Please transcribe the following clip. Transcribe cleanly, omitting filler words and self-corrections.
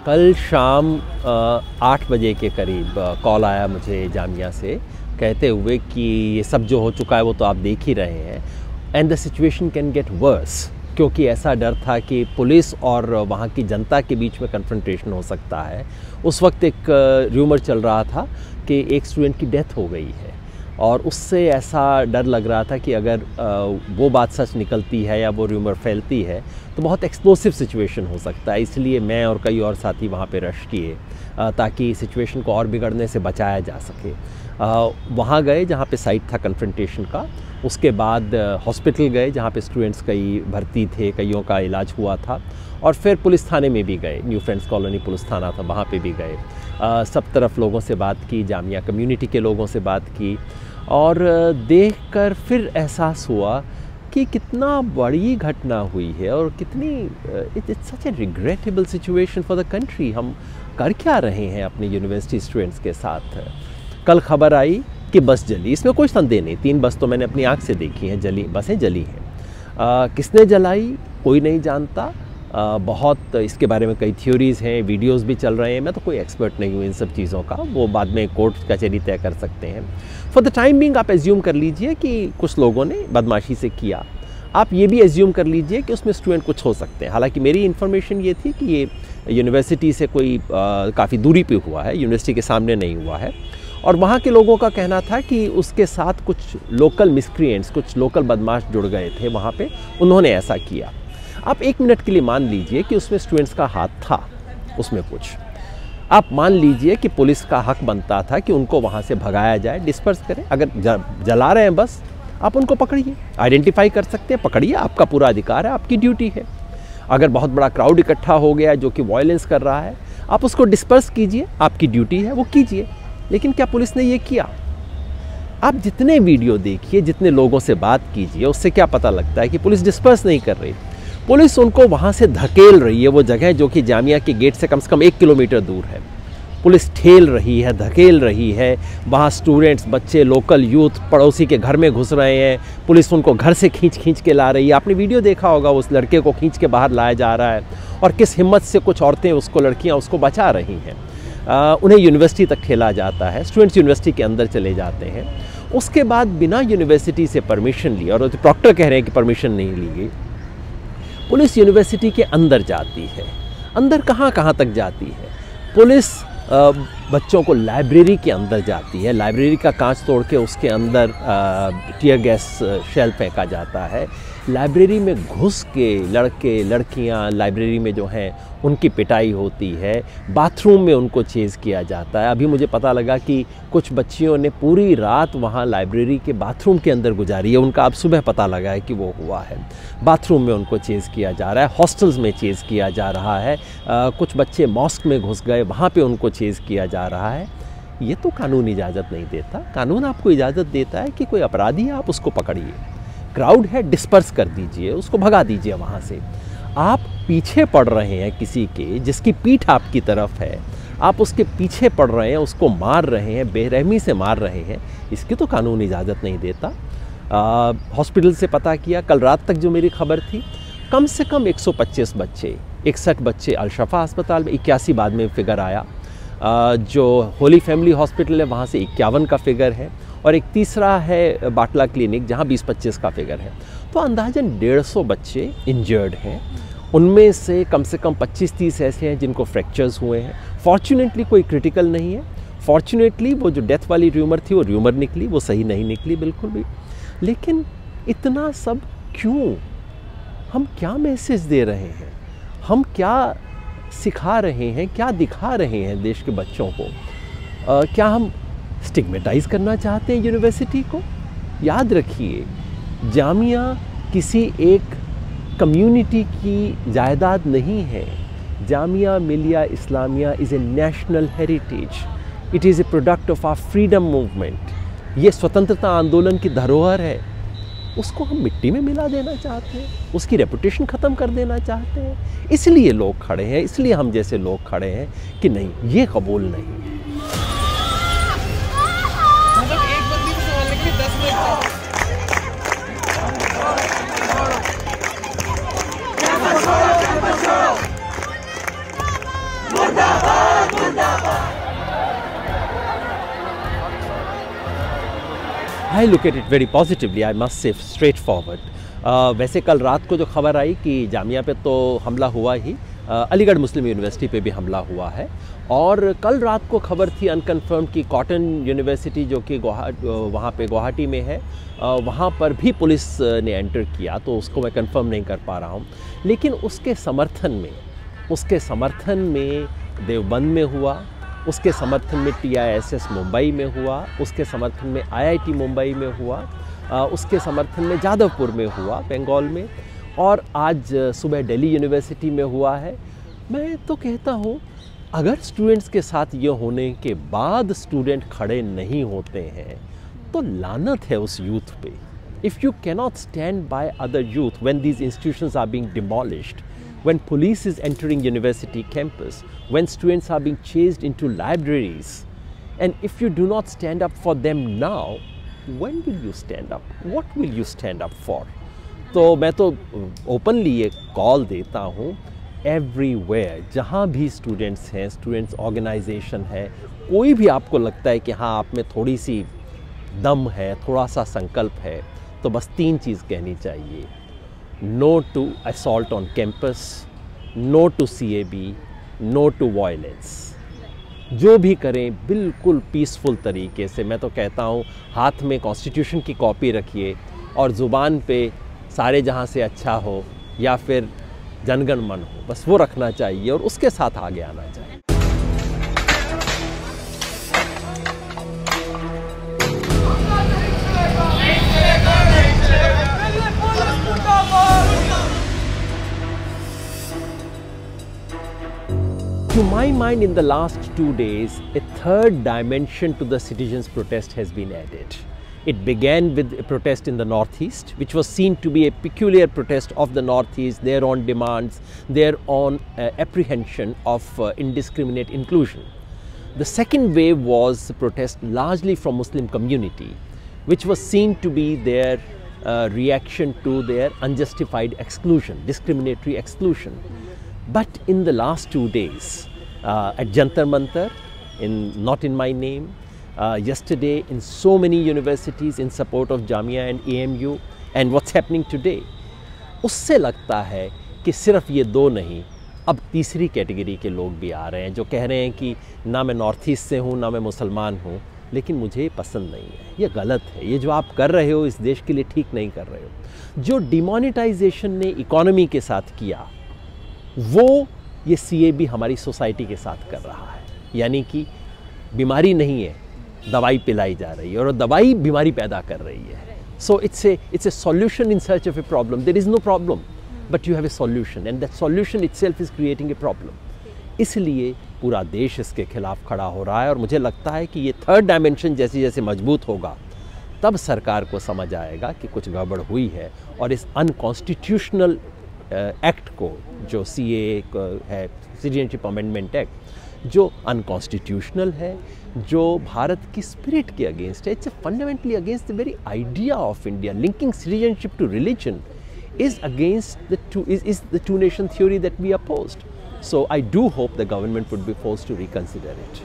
कल शाम 8 बजे के करीब कॉल आया मुझे जामिया से, कहते हुए कि ये सब जो हो चुका है वो तो आप देख ही रहे हैं, and the situation can get worse, क्योंकि ऐसा डर था कि पुलिस और वहाँ की जनता के बीच में कन्फ्रंटेशन हो सकता है। उस वक्त एक र्यूमर चल रहा था कि एक स्टूडेंट की डेथ हो गई है, और उससे ऐसा डर लग रहा था कि अगर वो बात सच निकलती है या वो र्यूमर फैलती है तो बहुत एक्सप्लोसिव सिचुएशन हो सकता है। इसलिए मैं और कई और साथी वहाँ पे रश किए ताकि सिचुएशन को और बिगड़ने से बचाया जा सके। वहाँ गए जहाँ पे साइट था कन्फ्रंटेशन का, उसके बाद हॉस्पिटल गए जहाँ पे स्टूडेंट्स कई भर्ती थे, कईयों का इलाज हुआ था, और फिर पुलिस थाने में भी गए, न्यू फ्रेंड्स कॉलोनी पुलिस थाना था, वहाँ पे भी गए। सब तरफ लोगों से बात की, जामिया कम्युनिटी के लोगों से बात की, और देखकर फिर एहसास हुआ कि कितना बड़ी घटना हुई है और कितनी it's such A regrettable situation for the country. हम कर क्या रहे हैं अपने यूनिवर्सिटी स्टूडेंट्स के साथ। कल खबर आई कि बस जली, इसमें कोई संदेह नहीं, 3 बस तो मैंने अपनी आँख से देखी हैं, जली बसें जली हैं। किसने जलाई कोई नहीं जानता। बहुत इसके बारे में कई थ्योरीज़ हैं, वीडियोस भी चल रहे हैं। मैं तो कोई एक्सपर्ट नहीं हूँ इन सब चीज़ों का, वो बाद में कोर्ट कचहरी तय कर सकते हैं। फॉर द टाइम बिंग आप एज्यूम कर लीजिए कि कुछ लोगों ने बदमाशी से किया। आप ये भी एज्यूम कर लीजिए कि उसमें स्टूडेंट कुछ हो सकते हैं। हालांकि मेरी इन्फॉर्मेशन ये थी कि ये यूनिवर्सिटी से कोई काफ़ी दूरी पे हुआ है, यूनिवर्सिटी के सामने नहीं हुआ है, और वहाँ के लोगों का कहना था कि उसके साथ कुछ लोकल मिसक्रिएंट्स, कुछ लोकल बदमाश जुड़ गए थे वहाँ पे, उन्होंने ऐसा किया। आप 1 मिनट के लिए मान लीजिए कि उसमें स्टूडेंट्स का हाथ था, उसमें कुछ आप मान लीजिए कि पुलिस का हक बनता था कि उनको वहाँ से भगाया जाए, डिस्पर्स करें। अगर जला रहे हैं बस, आप उनको पकड़िए, आइडेंटिफाई कर सकते हैं, पकड़िए, आपका पूरा अधिकार है, आपकी ड्यूटी है। अगर बहुत बड़ा क्राउड इकट्ठा हो गया जो कि वायलेंस कर रहा है, आप उसको डिस्पर्स कीजिए, आपकी ड्यूटी है, वो कीजिए। लेकिन क्या पुलिस ने ये किया? आप जितने वीडियो देखिए, जितने लोगों से बात कीजिए, उससे क्या पता लगता है कि पुलिस डिस्पर्स नहीं कर रही। पुलिस उनको वहाँ से धकेल रही है, वो जगह जो कि जामिया के गेट से कम 1 किलोमीटर दूर है। पुलिस ठेल रही है, धकेल रही है। वहाँ स्टूडेंट्स, बच्चे, लोकल यूथ पड़ोसी के घर में घुस रहे हैं, पुलिस उनको घर से खींच के ला रही है। आपने वीडियो देखा होगा, उस लड़के को खींच के बाहर लाया जा रहा है, और किस हिम्मत से कुछ औरतें उसको, लड़कियाँ उसको बचा रही हैं। उन्हें यूनिवर्सिटी तक ठेला जाता है, स्टूडेंट्स यूनिवर्सिटी के अंदर चले जाते हैं। उसके बाद बिना यूनिवर्सिटी से परमिशन लिए, और प्रॉक्टर कह रहे हैं कि परमिशन नहीं ली गई, पुलिस यूनिवर्सिटी के अंदर जाती है। अंदर कहाँ तक जाती है? पुलिस बच्चों को लाइब्रेरी के अंदर जाती है, लाइब्रेरी का कांच तोड़ के उसके अंदर टीयर गैस शेल फेंका जाता है। लाइब्रेरी में घुस के लड़के लड़कियां लाइब्रेरी में जो हैं उनकी पिटाई होती है, बाथरूम में उनको चेज़ किया जाता है। अभी मुझे पता लगा कि कुछ बच्चियों ने पूरी रात वहाँ लाइब्रेरी के बाथरूम के अंदर गुजारी है, उनका अब सुबह पता लगा है कि वो हुआ है। बाथरूम में उनको चेज़ किया जा रहा है, हॉस्टल्स में चेज़ किया जा रहा है, कुछ बच्चे मॉस्क में घुस गए, वहाँ पे उनको चेज़ किया जा रहा है। ये तो कानून इजाज़त नहीं देता। कानून आपको इजाज़त देता है कि कोई अपराधी है, आप उसको पकड़िए, क्राउड है, डिस्पर्स कर दीजिए, उसको भगा दीजिए वहाँ से। आप पीछे पड़ रहे हैं किसी के, जिसकी पीठ आपकी तरफ है, आप उसके पीछे पड़ रहे हैं, उसको मार रहे हैं, बेरहमी से मार रहे हैं, इसकी तो कानून इजाज़त नहीं देता। हॉस्पिटल से पता किया, कल रात तक जो मेरी खबर थी, कम से कम 125 बच्चे, 61 बच्चे अल-शफा अस्पताल में, 81 बाद में फिगर आया। जो होली फैमिली हॉस्पिटल है वहाँ से 51 का फिगर है, और एक तीसरा है बाटला क्लिनिक जहाँ 20-25 का फिगर है। तो अंदाजन 150 बच्चे इंजर्ड हैं। उनमें से कम 25-30 ऐसे हैं जिनको फ्रैक्चर्स हुए हैं। फॉर्चुनेटली कोई क्रिटिकल नहीं है। फॉर्चुनेटली वो जो डेथ वाली र्यूमर थी वो र्यूमर निकली, वो सही नहीं निकली बिल्कुल भी। लेकिन इतना सब क्यों? हम क्या मैसेज दे रहे हैं? हम क्या सिखा रहे हैं, क्या दिखा रहे हैं देश के बच्चों को? क्या हम स्टिग्मेटाइज़ करना चाहते हैं यूनिवर्सिटी को? याद रखिए, जामिया किसी एक कम्युनिटी की जायदाद नहीं है। Jamia Millia Islamia is a national heritage. It is a product of our freedom movement. ये स्वतंत्रता आंदोलन की धरोहर है। उसको हम मिट्टी में मिला देना चाहते हैं, उसकी रेपुटेशन ख़त्म कर देना चाहते हैं। इसलिए लोग खड़े हैं, इसलिए हम जैसे लोग खड़े हैं कि नहीं, ये कबूल नहीं है। मतलब एक बंदी को संभालने के लिए 10 मिनट मुर्दाबाद I look at it very positively, I must say, straightforward. वैसे कल रात को जो खबर आई कि जामिया पे तो हमला हुआ ही, अलीगढ़ मुस्लिम यूनिवर्सिटी पे भी हमला हुआ है, और कल रात को खबर थी अनकन्फर्म कि कॉटन यूनिवर्सिटी जो कि वहाँ पे गुवाहाटी में है, वहाँ पर भी पुलिस ने एंटर किया, तो उसको मैं कंफर्म नहीं कर पा रहा हूँ। लेकिन उसके समर्थन में देवबंद में हुआ, उसके समर्थन में TISS मुंबई में हुआ, उसके समर्थन में IIT मुंबई में हुआ, उसके समर्थन में जादवपुर में हुआ बंगाल में, और आज सुबह दिल्ली यूनिवर्सिटी में हुआ है। मैं तो कहता हूँ अगर स्टूडेंट्स के साथ ये होने के बाद स्टूडेंट खड़े नहीं होते हैं तो लानत है उस यूथ पे। If you cannot stand by other youth when these institutions are being demolished, when police is entering university campus, when students are being chased into libraries, and if you do not stand up for them now, when will you stand up? What will you stand up for? तो मैं तो openly ये call देता हूँ everywhere, जहाँ भी students हैं, students organisation है, कोई भी आपको लगता है कि हाँ आप में थोड़ी सी दम है, थोड़ा सा संकल्प है, तो बस 3 चीज़ कहनी चाहिए: no to assault on campus, no to CAB, no to violence. जो भी करें बिल्कुल पीसफुल तरीके से। मैं तो कहता हूँ हाथ में कॉन्स्टिट्यूशन की कॉपी रखिए और ज़ुबान पे सारे जहाँ से अच्छा हो या फिर जनगण मन हो, बस वो रखना चाहिए और उसके साथ आगे आना चाहिए। To my mind, in the last 2 days, a third dimension to the citizens' protest has been added. It began with a protest in the Northeast, which was seen to be a peculiar protest of the Northeast, their own demands, their own apprehension of indiscriminate inclusion. The second wave was a protest largely from Muslim community, which was seen to be their reaction to their unjustified exclusion, discriminatory exclusion. But in the last 2 days, at Jantar Mantar, not in my name, yesterday in so many universities in support of Jamia and AMU, and what's happening today, उससे लगता है कि सिर्फ ये 2 नहीं, अब तीसरी category के लोग भी आ रहे हैं जो कह रहे हैं कि ना मैं नॉर्थ ईस्ट से हूँ, ना मैं मुसलमान हूँ, लेकिन मुझे पसंद नहीं है, ये गलत है, ये जो आप कर रहे हो इस देश के लिए ठीक नहीं कर रहे हो। जो डिमोनेटाइजेशन ने इकोनॉमी के साथ किया, वो ये CAB हमारी सोसाइटी के साथ कर रहा है। यानी कि बीमारी नहीं है, दवाई पिलाई जा रही है और दवाई बीमारी पैदा कर रही है। So it's a solution in search of a problem. There is no problem but you have a solution, and that solution itself is creating a problem. इसलिए पूरा देश इसके खिलाफ खड़ा हो रहा है और मुझे लगता है कि ये थर्ड डायमेंशन जैसे जैसे मजबूत होगा तब सरकार को समझ आएगा कि कुछ गड़बड़ हुई है और इस अनकॉन्स्टिट्यूशनल एक्ट को, जो CAA है, सिटीजनशिप अमेंडमेंट एक्ट, जो अनकॉन्स्टिट्यूशनल है, जो भारत की स्पिरिट के अगेंस्ट है, it's fundamentally against the very idea of India. Linking citizenship to religion is against the two nation theory that we opposed. So I do hope the government would be forced to reconsider it.